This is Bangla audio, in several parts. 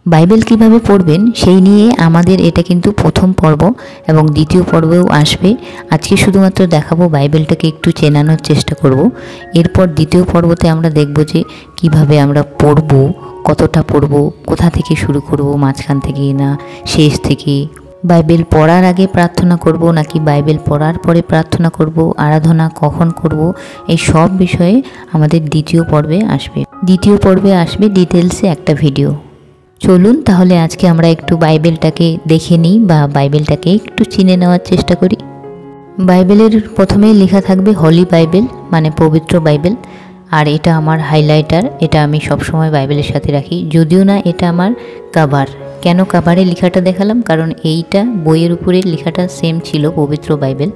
বাইবেল কিভাবে পড়বেন সেই নিয়ে আমাদের এটা কিন্তু প্রথম পর্ব এবং দ্বিতীয় পর্বেও আসবে। আজকে শুধুমাত্র দেখাবো বাইবেলটাকে একটু চেনানোর চেষ্টা করব। এরপর দ্বিতীয় পর্বতে আমরা দেখব যে কিভাবে আমরা পড়ব, কতটা পড়ব, কোথা থেকে শুরু করব, মাঝখান থেকে না শেষ থেকে, বাইবেল পড়ার আগে প্রার্থনা করব নাকি বাইবেল পড়ার পরে প্রার্থনা করব, আরাধনা কখন করব, এই সব বিষয়ে আমাদের দ্বিতীয় পর্বে আসবে। দ্বিতীয় পর্বে আসবে ডিটেলসে একটা ভিডিও। চলুন তাহলে আজকে আমরা একটু বাইবেলটাকে দেখে নিই বা বাইবেলটাকে একটু চিনে নেওয়ার চেষ্টা করি। বাইবেলের প্রথমেই লেখা থাকবে হলি বাইবেল, মানে পবিত্র বাইবেল। আর এটা আমার হাইলাইটার, এটা আমি সবসময় বাইবেলের সাথে রাখি, যদিও না এটা আমার কাভার। কেন কাভারে লেখাটা দেখালাম, কারণ এইটা বইয়ের উপরে লেখাটা সেম ছিল পবিত্র বাইবেল,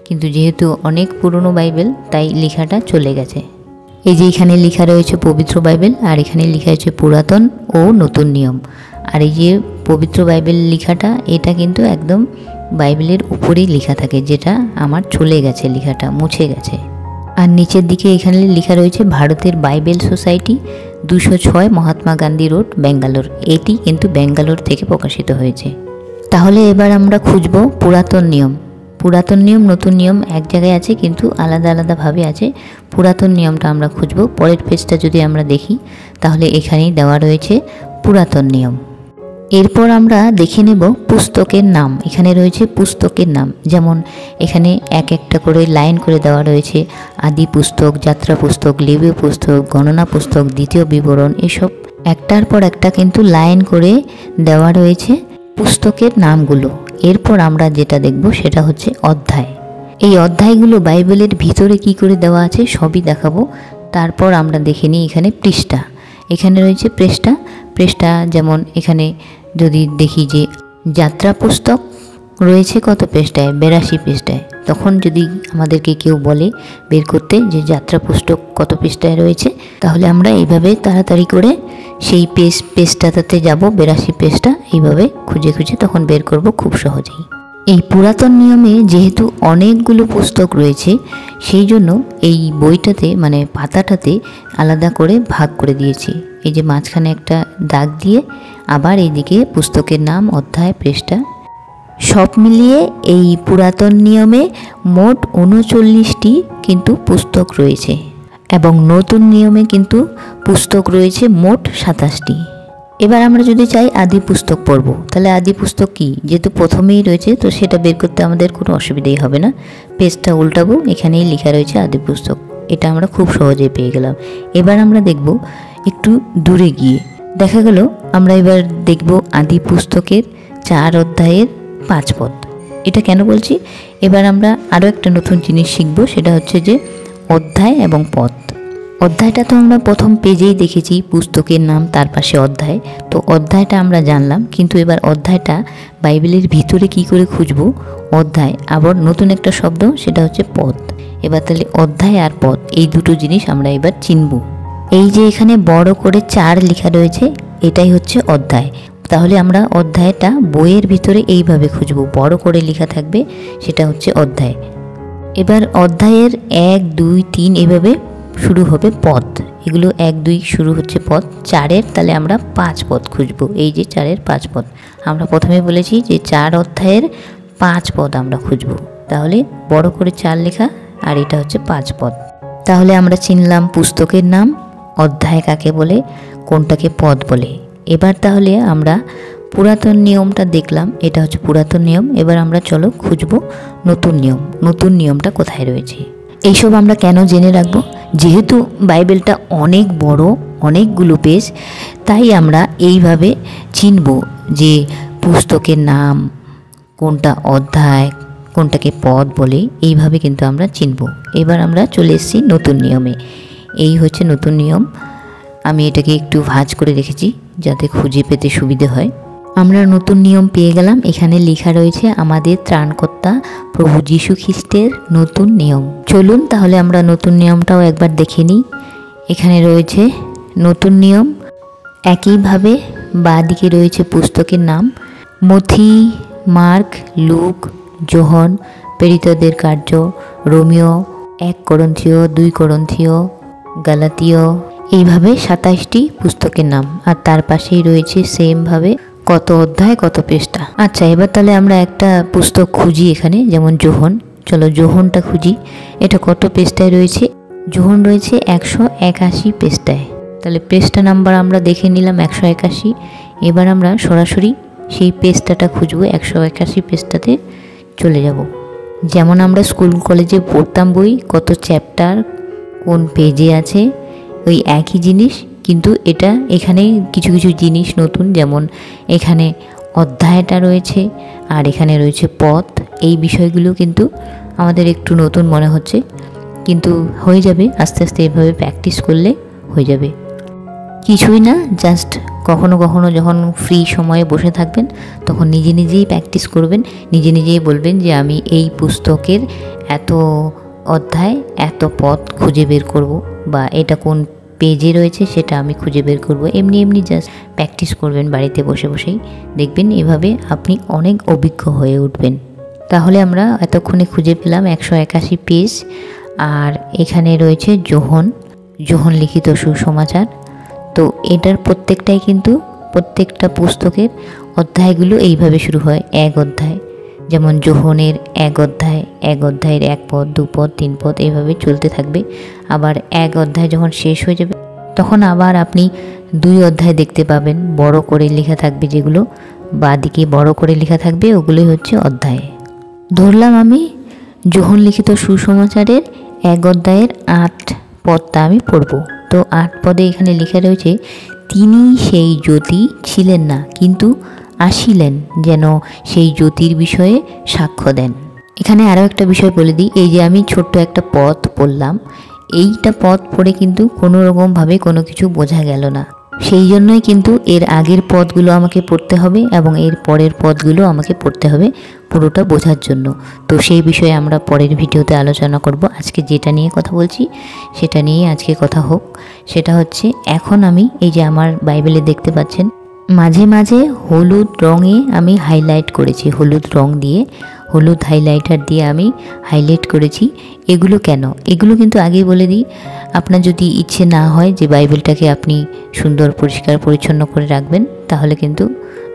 কিন্তু যেহেতু অনেক পুরনো বাইবেল তাই লেখাটা চলে গেছে। এই যে এখানে লেখা রয়েছে পবিত্র বাইবেল, আর এখানে লেখা হয়েছে পুরাতন ও নতুন নিয়ম। আর এই যে পবিত্র বাইবেল লেখাটা, এটা কিন্তু একদম বাইবেলের উপরেই লেখা থাকে, যেটা আমার চলে গেছে, লেখাটা মুছে গেছে। আর নিচের দিকে এখানে লেখা রয়েছে ভারতের Bible society, 206 Mahatma Gandhi road, Bangalore. এটি কিন্তু ব্যাঙ্গালোর থেকে প্রকাশিত হয়েছে। তাহলে এবার আমরা খুঁজব পুরাতন নিয়ম। পুরাতন নিয়ম নতুন নিয়ম এক জায়গায় আছে, কিন্তু আলাদা আলাদাভাবে আছে। পুরাতন নিয়মটা আমরা খুঁজব। পরের পেজটা যদি আমরা দেখি তাহলে এখানেই দেওয়া রয়েছে পুরাতন নিয়ম। এরপর আমরা দেখে নেব পুস্তকের নাম। এখানে রয়েছে পুস্তকের নাম, যেমন এখানে এক একটা করে লাইন করে দেওয়া রয়েছে। আদি পুস্তক, যাত্রা পুস্তক, লেবীয় পুস্তক, গণনা পুস্তক, দ্বিতীয় বিবরণ, এসব একটার পর একটা কিন্তু লাইন করে দেওয়া রয়েছে পুস্তকের নামগুলো। এরপর আমরা যেটা দেখব সেটা হচ্ছে অধ্যায়। এই অধ্যায়গুলো বাইবেলের ভিতরে কি করে দেওয়া আছে সবই দেখাবো। তারপর আমরা দেখে নিই এখানে পৃষ্ঠা। এখানে রয়েছে পৃষ্ঠা, যেমন এখানে যদি দেখি যে যাত্রা পুস্তক রয়েছে কত পৃষ্ঠায়, 82 পৃষ্ঠায়। তখন যদি আমাদেরকে কেউ বলে বের করতে যে যাত্রা পুস্তক কত পৃষ্ঠায় রয়েছে, তাহলে আমরা এইভাবে তাড়াতাড়ি করে সেই পেজটাতে যাব, 82 পেজটা, এইভাবে খুঁজে খুঁজে তখন বের করব খুব সহজেই। এই পুরাতন নিয়মে যেহেতু অনেকগুলো পুস্তক রয়েছে, সেই জন্য এই বইটাতে মানে পাতাটাতে আলাদা করে ভাগ করে দিয়েছি। এই যে মাঝখানে একটা দাগ দিয়ে আবার এইদিকে পুস্তকের নাম, অধ্যায়, পৃষ্ঠা সব মিলিয়ে এই পুরাতন নিয়মে মোট 39টি কিন্তু পুস্তক রয়েছে, এবং নতুন নিয়মে কিন্তু পুস্তক রয়েছে মোট 27টি। এবার আমরা যদি চাই আদি পুস্তক পড়ব, তাহলে আদি পুস্তক কি, যেহেতু প্রথমেই রয়েছে তো সেটা বের করতে আমাদের কোনো অসুবিধাই হবে না। পেজটা উল্টাবো, এখানেই লেখা রয়েছে আদি পুস্তক, এটা আমরা খুব সহজেই পেয়ে গেলাম। এবার আমরা দেখব একটু দূরে গিয়ে, দেখা গেল আমরা এবার দেখব আদি পুস্তকের 4 অধ্যায়ের 5 পদ। এটা কেন বলছি, এবার আমরা আরও একটা নতুন জিনিস শিখব, সেটা হচ্ছে যে অধ্যায় এবং পদ। অধ্যায়টা তো আমরা প্রথম পেজেই দেখেছি, পুস্তকের নাম তার পাশে অধ্যায়, তো অধ্যায়টা আমরা জানলাম, কিন্তু এবার অধ্যায়টা বাইবেলের ভিতরে কি করে খুঁজব। অধ্যায়, আবার নতুন একটা শব্দ, সেটা হচ্ছে পদ। এবার তাহলে অধ্যায় আর পদ, এই দুটো জিনিস আমরা এবার চিনব। এই যে এখানে বড় করে 4 লেখা রয়েছে, এটাই হচ্ছে অধ্যায়। তাহলে আমরা অধ্যায়টা বইয়ের ভিতরে এইভাবে খুঁজব, বড় করে লেখা থাকবে, সেটা হচ্ছে অধ্যায়। এবার অধ্যায়ের 1, 2, 3 এভাবে শুরু হবে পদ, এগুলো 1, 2 শুরু হচ্ছে পদ। 4-এর তাহলে আমরা 5 পদ খুঁজব। এই যে 4-এর 5 পদ, আমরা প্রথমে বলেছি যে 4 অধ্যায়ের 5 পদ আমরা খুঁজব। তাহলে বড় করে 4 লেখা, আর এটা হচ্ছে 5 পদ। তাহলে আমরা চিনলাম পুস্তকের নাম, অধ্যায় কাকে বলে, কোনটাকে পদ বলে। এবার তাহলে আমরা পুরাতন নিয়মটা দেখলাম, এটা হচ্ছে পুরাতন নিয়ম। এবার আমরা চলো খুঁজব নতুন নিয়ম। নতুন নিয়মটা কোথায় রয়েছে, এইসব আমরা কেন জেনে রাখবো, যেহেতু বাইবেলটা অনেক বড়, অনেকগুলো পেজ, তাই আমরা এইভাবে চিনব যে পুস্তকের নাম কোনটা, অধ্যায় কোনটাকে পদ বলে, এইভাবে কিন্তু আমরা চিনব। এবার আমরা চলে এসেছি নতুন নিয়মে। এই হচ্ছে নতুন নিয়ম। আমি এটাকে একটু ভাঁজ করে রেখেছি যাতে খুঁজে পেতে সুবিধে হয়। আমরা নতুন নিয়ম পেয়ে গেলাম। এখানে লেখা রয়েছে আমাদের ত্রাণকর্তা প্রভু যীশু খ্রিস্টের নতুন নিয়ম। চলুন তাহলে আমরা নতুন নিয়মটাও একবার দেখে নিই। এখানে রয়েছে নতুন নিয়ম, একইভাবে বাঁদিকে রয়েছে পুস্তকের নাম, মথি, মার্ক, লুক, যোহন, প্রেরিতদের কার্য, রোমিও, 1 করন্থীয়, 2 করন্থীয়, গালাতীয়, এইভাবে 27টি পুস্তকের নাম, আর তার পাশেই রয়েছে সেমভাবে কত অধ্যায় কত পৃষ্ঠা। আচ্ছা, এবার তাহলে আমরা একটা পুস্তক খুঁজি এখানে, যেমন যোহন। চলো যোহনটা খুঁজি। এটা কত পৃষ্ঠায় রয়েছে? যোহন রয়েছে 181 পৃষ্ঠায়। তাহলে পৃষ্ঠা নাম্বার আমরা দেখে নিলাম 181। এবার আমরা সরাসরি সেই পৃষ্ঠাটা খুঁজবো। 181 পৃষ্ঠাতে চলে যাব। যেমন আমরা স্কুল কলেজে পড়তাম বই, কত চ্যাপ্টার কোন পেজে আছে, ওই একই জিনিস, কিন্তু এটা এখানে কিছু কিছু জিনিস নতুন। যেমন এখানে অধ্যায়টা রয়েছে, আর এখানে রয়েছে পথ। এই বিষয়গুলো কিন্তু আমাদের একটু নতুন মনে হচ্ছে, কিন্তু হয়ে যাবে আস্তে আস্তে। এভাবে প্র্যাকটিস করলে হয়ে যাবে। কিছুই না, জাস্ট কখনো কখনো যখন ফ্রি সময়ে বসে থাকবেন তখন নিজে নিজেই প্র্যাকটিস করবেন, নিজে নিজেই বলবেন যে আমি এই পুস্তকের এত অধ্যায় এত পথ খুঁজে বের করব, বা এটা কোন পেজে রয়েছে সেটা আমি খুঁজে বের করব। এমনি এমনি জাস্ট প্র্যাকটিস করবেন বাড়িতে বসে বসেই, দেখবেন এভাবে আপনি অনেক অভিজ্ঞ হয়ে উঠবেন। তাহলে আমরা এতক্ষণে খুঁজে পেলাম 181 পেজ, আর এখানে রয়েছে যোহন, যোহন লিখিত সুসমাচার। তো এটার প্রত্যেকটাই কিন্তু প্রত্যেকটা পুস্তকের অধ্যায়গুলো এইভাবে শুরু হয়। এক অধ্যায়, যেমন যোহনের এক অধ্যায়, এক অধ্যায়ের 1 পদ 2 পদ 3 পদ এইভাবে চলতে থাকবে। আবার এক অধ্যায় যখন শেষ হয়ে যাবে তখন আবার আপনি 2 অধ্যায় দেখতে পাবেন, বড় করে লেখা থাকবে, যেগুলো বাঁদিকে বড় করে লেখা থাকবে ওগুলোই হচ্ছে অধ্যায়। ধরলাম আমি যোহন লিখিত সুসমাচারের 1 অধ্যায়ের 8 পদটা আমি পড়ব। তো 8 পদে এখানে লেখা রয়েছে, তিনি সেই জ্যোতি ছিলেন না, কিন্তু আসিলেন যেন সেই জ্যোতির বিষয়ে সাক্ষ্য দেন। এখানে আরও একটা বিষয় বলে দিই, এই যে আমি ছোট্ট একটা পদ পড়লাম, এইটা পদ পড়ে কিন্তু কোনো রকমভাবে কোনো কিছু বোঝা গেল না। সেই জন্যই কিন্তু এর আগের পদগুলো আমাকে পড়তে হবে এবং এর পরের পদগুলো আমাকে পড়তে হবে পুরোটা বোঝার জন্য। তো সেই বিষয়ে আমরা পরের ভিডিওতে আলোচনা করব। আজকে যেটা নিয়ে কথা বলছি সেটা নিয়ে আজকে কথা হোক। সেটা হচ্ছে, এখন আমি এই যে আমার বাইবেলে দেখতে পাচ্ছেন মাঝে মাঝে হলুদ রঙে আমি হাইলাইট করেছি, হলুদ রং দিয়ে, হলুদ হাইলাইটার দিয়ে আমি হাইলাইট করেছি। এগুলো কেন? এগুলো কিন্তু আগেই বলে দিই, আপনার যদি ইচ্ছে না হয় যে বাইবেলটাকে আপনি সুন্দর পরিষ্কার পরিচ্ছন্ন করে রাখবেন, তাহলে কিন্তু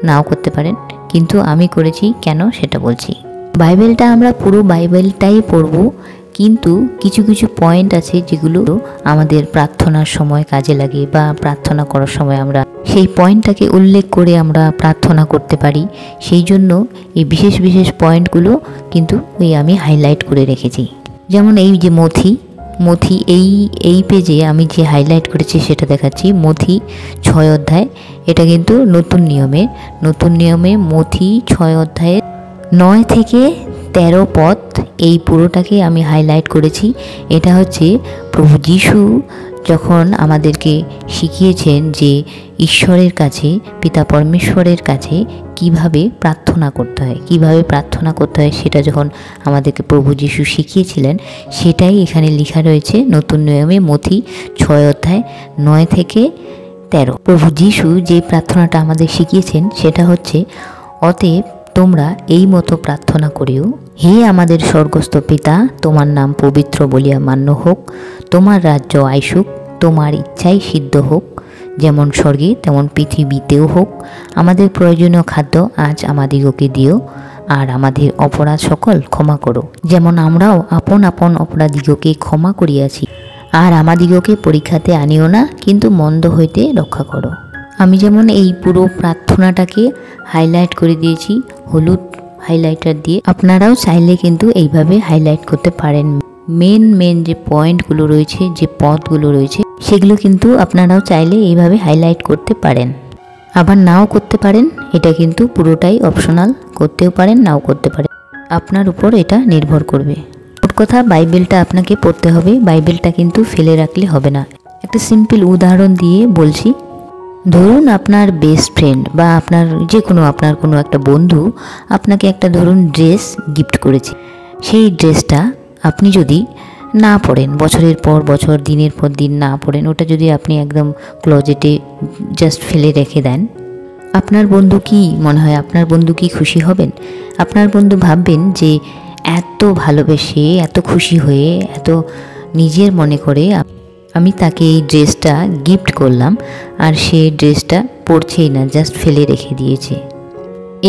নাও করতে পারেন, কিন্তু আমি করেছি কেন সেটা বলছি। বাইবেলটা আমরা পুরো বাইবেলটাই পড়ব, কিন্তু কিছু কিছু পয়েন্ট আছে যেগুলো আমাদের প্রার্থনার সময় কাজে লাগে, বা প্রার্থনা করার সময় আমরা সেই পয়েন্টটাকে উল্লেখ করে আমরা প্রার্থনা করতে পারি। সেই জন্য এই বিশেষ বিশেষ পয়েন্টগুলো কিন্তু আমি হাইলাইট করে রেখেছি। যেমন এই যে মথি, এই পেজে আমি যে হাইলাইট করেছি সেটা দেখাচ্ছি। মথি 6 অধ্যায়, এটা কিন্তু নতুন নিয়মে মথি 6 অধ্যায়ে 9 থেকে 13 পদ, এই পুরোটাকে আমি হাইলাইট করেছি। এটা হচ্ছে প্রভু যিশু যখন আমাদেরকে শিখিয়েছেন যে ঈশ্বরের কাছে, পিতা পরমেশ্বরের কাছে কিভাবে প্রার্থনা করতে হয়, সেটা যখন আমাদেরকে প্রভু যিশু শিখিয়েছিলেন, সেটাই এখানে লেখা রয়েছে নতুন নিয়মে মথি 6 অধ্যায় 9 থেকে 13। প্রভু যিশু যে প্রার্থনাটা আমাদের শিখিয়েছেন সেটা হচ্ছে, অতএব তোমরা এই মতো প্রার্থনা করিও, হে আমাদের স্বর্গস্থ পিতা, তোমার নাম পবিত্র বলিয়া মান্য হোক, তোমার রাজ্য আইসুক, তোমার ইচ্ছাই সিদ্ধ হোক, যেমন স্বর্গে তেমন পৃথিবীতেও হোক। আমাদের প্রয়োজনীয় খাদ্য আজ আমাদিগকে দিও, আর আমাদের অপরাধ সকল ক্ষমা করো, যেমন আমরাও আপন আপন অপরাধীগকে ক্ষমা করিয়াছি। আর আমাদিগকে পরীক্ষাতে আনিও না, কিন্তু মন্দ হইতে রক্ষা করো। আমি যেমন এই পুরো প্রার্থনাটাকে হাইলাইট করে দিয়েছি হলুদ হাইলাইটার দিয়ে, আপনারাও চাইলে কিন্তু এইভাবে হাইলাইট করতে পারেন। মেন যে পয়েন্টগুলো রয়েছে, যে পদগুলো রয়েছে, সেগুলো কিন্তু আপনারাও চাইলে এইভাবে হাইলাইট করতে পারেন, আবার নাও করতে পারেন। এটা কিন্তু পুরোটাই অপশনাল, করতেও পারেন নাও করতে পারেন, আপনার উপর এটা নির্ভর করবে। মোট কথা, বাইবেলটা আপনাকে পড়তে হবে, বাইবেলটা কিন্তু ফেলে রাখলে হবে না। একটা সিম্পল উদাহরণ দিয়ে বলছি। ধরুন আপনার বেস্ট ফ্রেন্ড বা আপনার কোনো একটা বন্ধু আপনাকে একটা ধরুন ড্রেস গিফট করেছে। সেই ড্রেসটা আপনি যদি না পরেন, বছরের পর বছর, দিনের পর দিন না পরেন, ওটা যদি আপনি একদম ক্লোজেটে জাস্ট ফেলে রেখে দেন, আপনার বন্ধু কি মনে হয়, আপনার বন্ধু কি খুশি হবেন? আপনার বন্ধু ভাববেন যে এত ভালোবেসে, এত খুশি হয়ে, এত নিজের মনে করে আমি তাকে এই ড্রেসটা গিফট করলাম, আর সে ড্রেসটা পরছেই না, জাস্ট ফেলে রেখে দিয়েছে।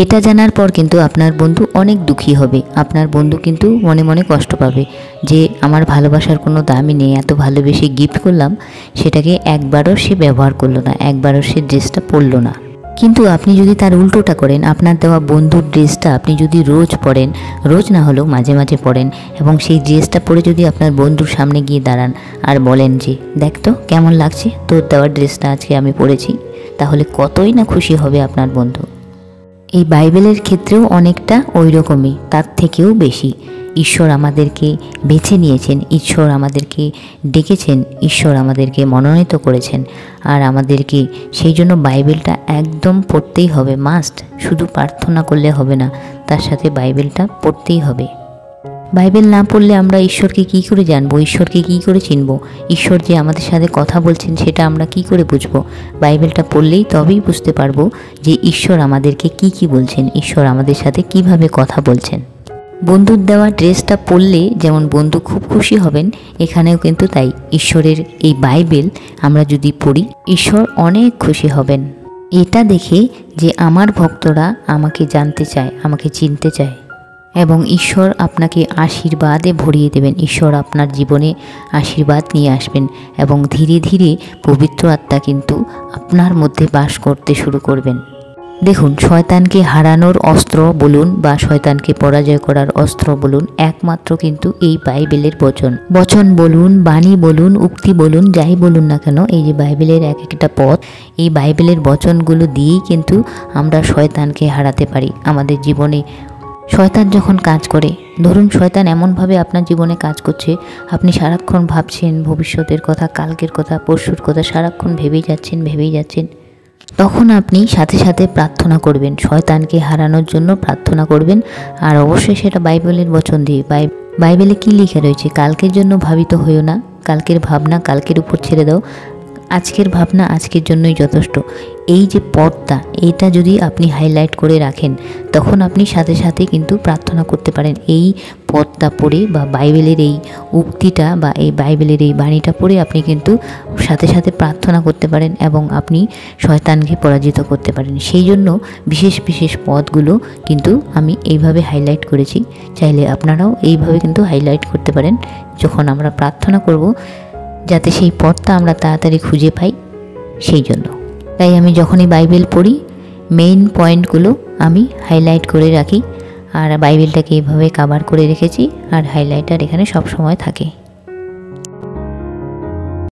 এটা জানার পর কিন্তু আপনার বন্ধু অনেক দুঃখী হবে। আপনার বন্ধু কিন্তু মনে মনে কষ্ট পাবে যে আমার ভালোবাসার কোনো দামই নেই, এত ভালোবেসে গিফট করলাম, সেটাকে একবারও সে ব্যবহার করলো না, একবারও সে ড্রেসটা পরলো না। কিন্তু আপনি যদি তার উল্টোটা করেন, আপনার দেওয়া বন্ধুর ড্রেসটা আপনি যদি রোজ পরেন, রোজ না হলেও মাঝে মাঝে পরেন, এবং সেই ড্রেসটা পরে যদি আপনার বন্ধুর সামনে গিয়ে দাঁড়ান আর বলেন যে দেখ তো কেমন লাগছে, তোর দেওয়া ড্রেসটা আজকে আমি পরেছি, তাহলে কতই না খুশি হবে আপনার বন্ধু। এই বাইবেলের ক্ষেত্রেও অনেকটা ওই রকমই, তার থেকেও বেশি। ঈশ্বর আমাদেরকে বেছে নিয়েছেন, ঈশ্বর আমাদেরকে ডেকেছেন, ঈশ্বর আমাদেরকে মনোনীত করেছেন, আর আমাদেরকে সেই জন্য বাইবেলটা একদম পড়তেই হবে, মাস্ট। শুধু প্রার্থনা করলে হবে না, তার সাথে বাইবেলটা পড়তেই হবে। বাইবেল না পড়লে আমরা ঈশ্বরকে কী করে জানবো, ঈশ্বরকে কী করে চিনবো, ঈশ্বর যে আমাদের সাথে কথা বলছেন সেটা আমরা কী করে বুঝবো? বাইবেলটা পড়লেই তবেই বুঝতে পারবো যে ঈশ্বর আমাদেরকে কি বলছেন, ঈশ্বর আমাদের সাথে কিভাবে কথা বলছেন। বন্ধুর দেওয়া ড্রেসটা পরলে যেমন বন্ধু খুব খুশি হবেন, এখানেও কিন্তু তাই। ঈশ্বরের এই বাইবেল আমরা যদি পড়ি, ঈশ্বর অনেক খুশি হবেন। এটা দেখে যে আমার ভক্তরা আমাকে জানতে চায়, আমাকে চিনতে চায়, এবং ঈশ্বর আপনাকে আশীর্বাদে ভরিয়ে দেবেন। ঈশ্বর আপনার জীবনে আশীর্বাদ নিয়ে আসবেন, এবং ধীরে ধীরে পবিত্র আত্মা কিন্তু আপনার মধ্যে বাস করতে শুরু করবেন। দেখুন, শয়তানকে হারানোর অস্ত্র বলুন বা শয়তানকে পরাজয় করার অস্ত্র বলুন, একমাত্র কিন্তু এই বাইবেলের বচন বলুন, বাণী বলুন, উক্তি বলুন, যাই বলুন না কেন, এই যে বাইবেলের এক একটা পথ, এই বাইবেলের বচনগুলো দিয়েই কিন্তু আমরা শয়তানকে হারাতে পারি আমাদের জীবনে। শয়তান যখন কাজ করে, ধরুন শয়তান এমনভাবে আপনার জীবনে কাজ করছে, আপনি সারাক্ষণ ভাবছেন ভবিষ্যতের কথা, কালকের কথা, পরশুর কথা, সারাক্ষণ ভেবেই যাচ্ছেন, তখন আপনি সাথে সাথে প্রার্থনা করবেন, শয়তানকে হারানোর জন্য প্রার্থনা করবেন। আর অবশ্যই সেটা বাইবেলের বচন দিয়ে। বাইবেলে কি লিখে রয়েছে? কালকের জন্য ভাবিত হইও না, কালকের ভাবনা কালকের উপর ছেড়ে দাও, আজকের ভাবনা আজকের জন্যই যথেষ্ট। এই যে পথটা, এইটা যদি আপনি হাইলাইট করে রাখেন, তখন আপনি সাথে সাথে কিন্তু প্রার্থনা করতে পারেন। এই পথটা পড়ে বা বাইবেলের এই উক্তিটা বা এই বাইবেলের এই বাণীটা পড়ে আপনি কিন্তু সাথে সাথে প্রার্থনা করতে পারেন, এবং আপনি শয়তানকে পরাজিত করতে পারেন। সেই জন্য বিশেষ বিশেষ পথগুলো কিন্তু আমি এইভাবে হাইলাইট করেছি। চাইলে আপনারাও এইভাবে কিন্তু হাইলাইট করতে পারেন যখন আমরা প্রার্থনা করব, যাতে সেই পথটা আমরা তাড়াতাড়ি খুঁজে পাই। সেই জন্য তাই আমি যখনই বাইবেল পড়ি, মেইন পয়েন্টগুলো আমি হাইলাইট করে রাখি, আর বাইবেলটাকে এইভাবে কভার করে রেখেছি, আর হাইলাইটার এখানে সব সময় থাকে।